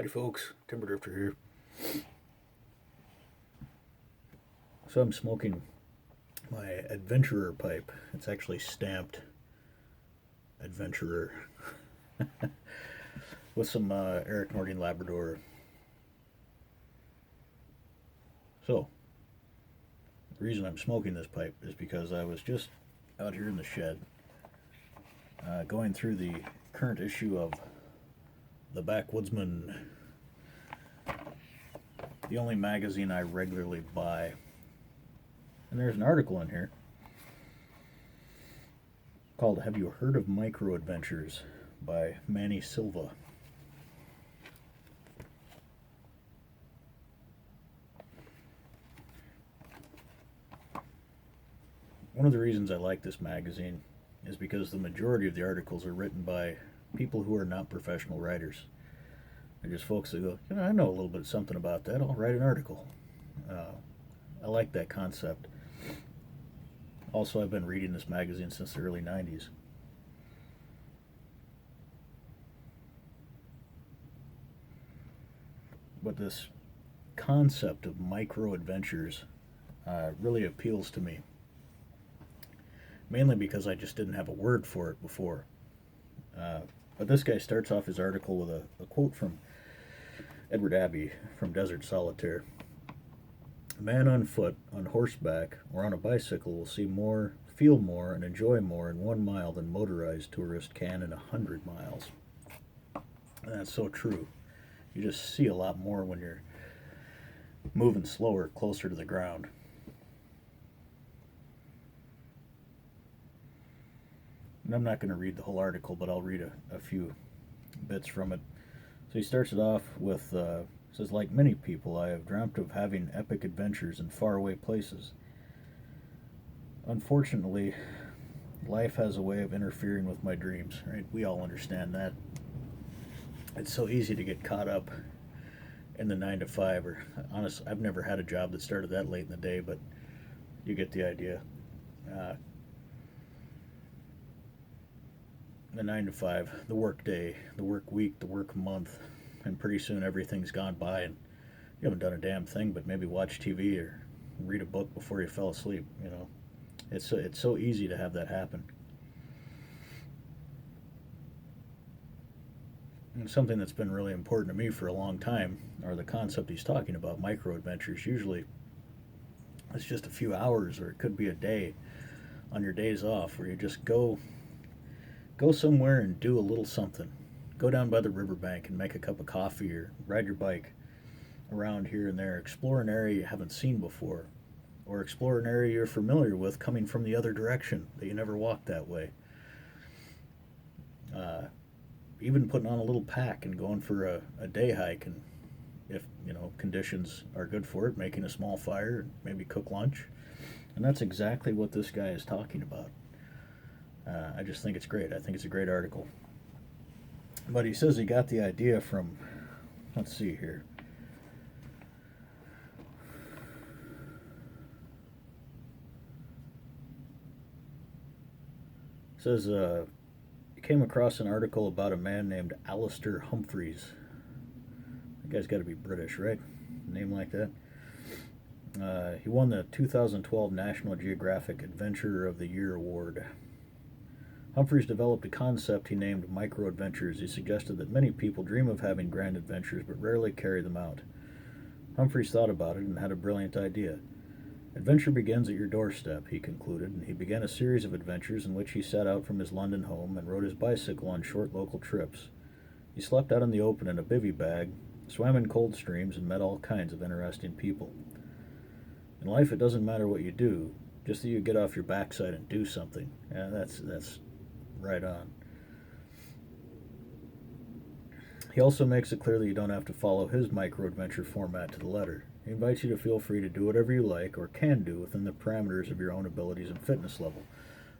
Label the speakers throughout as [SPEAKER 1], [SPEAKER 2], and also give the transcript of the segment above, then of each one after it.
[SPEAKER 1] Howdy folks, Timber Drifter here. So I'm smoking my Adventurer pipe. It's actually stamped Adventurer with some Eric Nordine Labrador. So, the reason I'm smoking this pipe is because I was just out here in the shed going through the current issue of The Backwoodsman, the only magazine I regularly buy. And there's an article in here called Have You Heard of Micro Adventures by Manny Silva. One of the reasons I like this magazine is because the majority of the articles are written by people who are not professional writers. They're just folks that go, I know a little bit something about that. I'll write an article. I like that concept. Also, I've been reading this magazine since the early 90s. But this concept of micro adventures really appeals to me. Mainly because I just didn't have a word for it before. But this guy starts off his article with a quote from Edward Abbey from Desert Solitaire. A man on foot, on horseback, or on a bicycle will see more, feel more, and enjoy more in 1 mile than motorized tourist can in 100 miles. And that's so true. You just see a lot more when you're moving slower, closer to the ground. And I'm not going to read the whole article, but I'll read a few bits from it. So he starts it off with, says, like many people, I have dreamt of having epic adventures in faraway places. Unfortunately, life has a way of interfering with my dreams, right? We all understand that. It's so easy to get caught up in the 9 to 5, or honestly, I've never had a job that started that late in the day, but you get the idea. The 9 to 5, the work day, the work week, the work month, and pretty soon everything's gone by and you haven't done a damn thing but maybe watch TV or read a book before you fell asleep. It's so easy to have that happen. And something that's been really important to me for a long time are the concept he's talking about, micro adventures. Usually it's just a few hours, or it could be a day on your days off where you just go somewhere and do a little something. Go down by the riverbank and make a cup of coffee, or ride your bike around here and there. Explore an area you haven't seen before, or explore an area you're familiar with coming from the other direction that you never walked that way. Even putting on a little pack and going for a day hike, and if conditions are good for it, making a small fire and maybe cook lunch. And that's exactly what this guy is talking about. I just think it's great. I think it's a great article. But he says he got the idea from, let's see here. It says he came across an article about a man named Alistair Humphreys. That guy's got to be British, right? A name like that. He won the 2012 National Geographic Adventurer of the Year award. Humphreys developed a concept he named micro-adventures. He suggested that many people dream of having grand adventures but rarely carry them out. Humphreys thought about it and had a brilliant idea. Adventure begins at your doorstep, he concluded, and he began a series of adventures in which he set out from his London home and rode his bicycle on short local trips. He slept out in the open in a bivy bag, swam in cold streams, and met all kinds of interesting people. In life, it doesn't matter what you do, just that you get off your backside and do something. Yeah, that's right on. He also makes it clear that you don't have to follow his micro-adventure format to the letter. He invites you to feel free to do whatever you like or can do within the parameters of your own abilities and fitness level.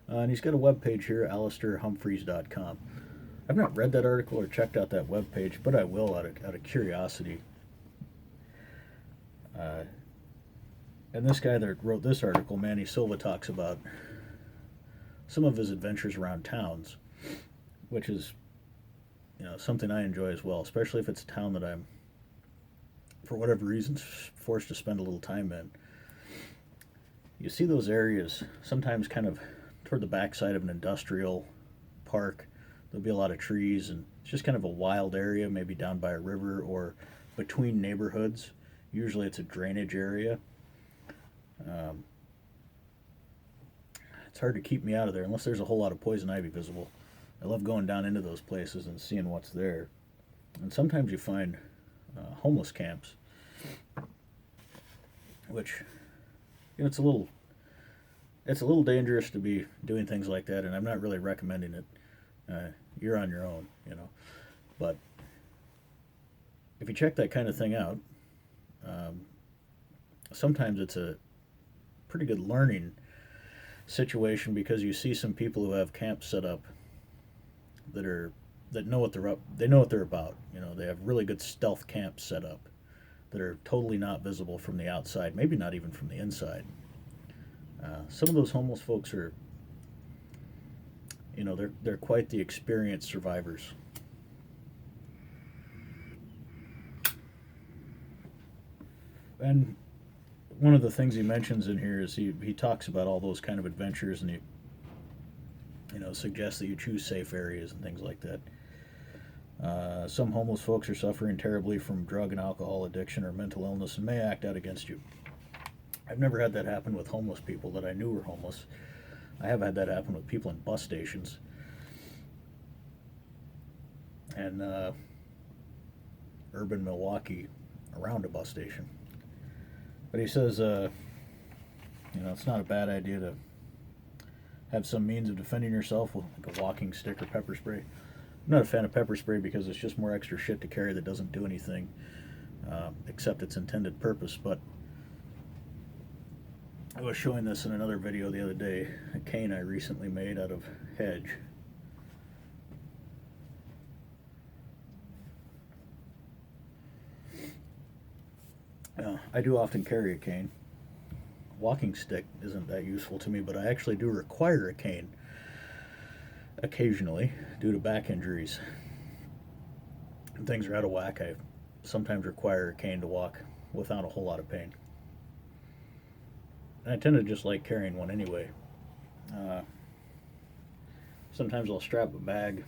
[SPEAKER 1] And he's got a webpage here, alistairhumphreys.com. I've not read that article or checked out that webpage, but I will out of curiosity. And this guy that wrote this article, Manny Silva, talks about some of his adventures around towns, which is something I enjoy as well, especially if it's a town that I'm, for whatever reason, forced to spend a little time in. You see those areas sometimes kind of toward the backside of an industrial park. There'll be a lot of trees, and it's just kind of a wild area, maybe down by a river or between neighborhoods. Usually it's a drainage area. Um, it's hard to keep me out of there unless there's a whole lot of poison ivy visible. I love going down into those places and seeing what's there. And sometimes you find homeless camps, which it's a little dangerous to be doing things like that, and I'm not really recommending it. You're on your own, But if you check that kind of thing out, um, sometimes it's a pretty good learning situation because you see some people who have camps set up that know what they're up. They know what they're about. They have really good stealth camps set up that are totally not visible from the outside, maybe not even from the inside. Some of those homeless folks are, they're quite the experienced survivors. And one of the things he mentions in here is he talks about all those kind of adventures, and he suggests that you choose safe areas and things like that. Some homeless folks are suffering terribly from drug and alcohol addiction or mental illness and may act out against you. I've never had that happen with homeless people that I knew were homeless. I have had that happen with people in bus stations and urban Milwaukee around a bus station. But he says, it's not a bad idea to have some means of defending yourself with like a walking stick or pepper spray. I'm not a fan of pepper spray because it's just more extra shit to carry that doesn't do anything except its intended purpose. But I was showing this in another video the other day, a cane I recently made out of hedge. I do often carry a cane. Walking stick isn't that useful to me, but I actually do require a cane occasionally due to back injuries. When things are out of whack, I sometimes require a cane to walk without a whole lot of pain. And I tend to just like carrying one anyway. Sometimes I'll strap a bag,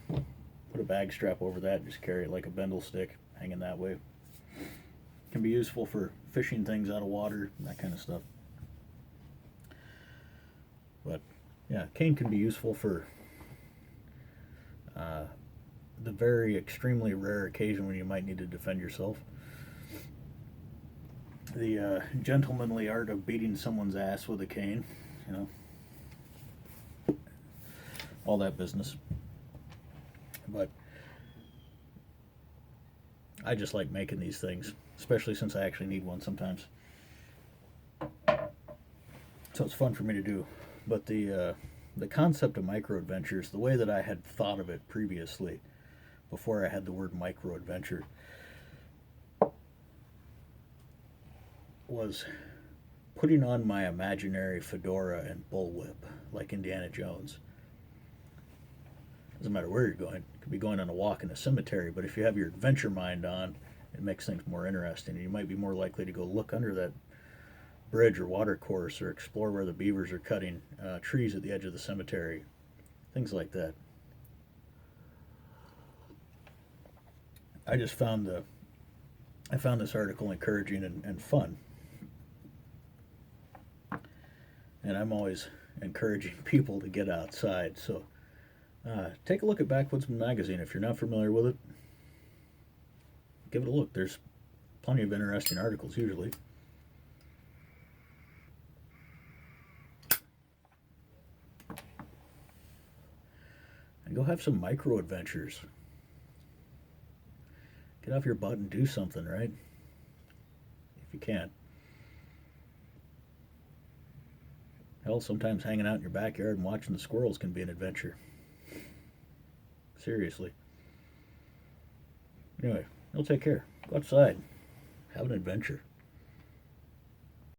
[SPEAKER 1] put a bag strap over that, and just carry it like a bendel stick, hanging that way. Can be useful for fishing things out of water, that kind of stuff. But yeah, cane can be useful for the very extremely rare occasion when you might need to defend yourself. The gentlemanly art of beating someone's ass with a cane, all that business. But I just like making these things, especially since I actually need one sometimes. So it's fun for me to do. But the concept of micro adventures, the way that I had thought of it previously, before I had the word micro adventure, was putting on my imaginary fedora and bullwhip like Indiana Jones. Doesn't matter where you're going. You could be going on a walk in a cemetery, but if you have your adventure mind on, it makes things more interesting, and you might be more likely to go look under that bridge or water course or explore where the beavers are cutting trees at the edge of the cemetery. Things like that. I just found this article encouraging and fun. And I'm always encouraging people to get outside. So take a look at Backwoodsman Magazine. If you're not familiar with it, give it a look. There's plenty of interesting articles usually. And go have some micro adventures. Get off your butt and do something, right? If you can. Hell, sometimes hanging out in your backyard and watching the squirrels can be an adventure. Seriously. Anyway, you'll take care. Go outside. Have an adventure.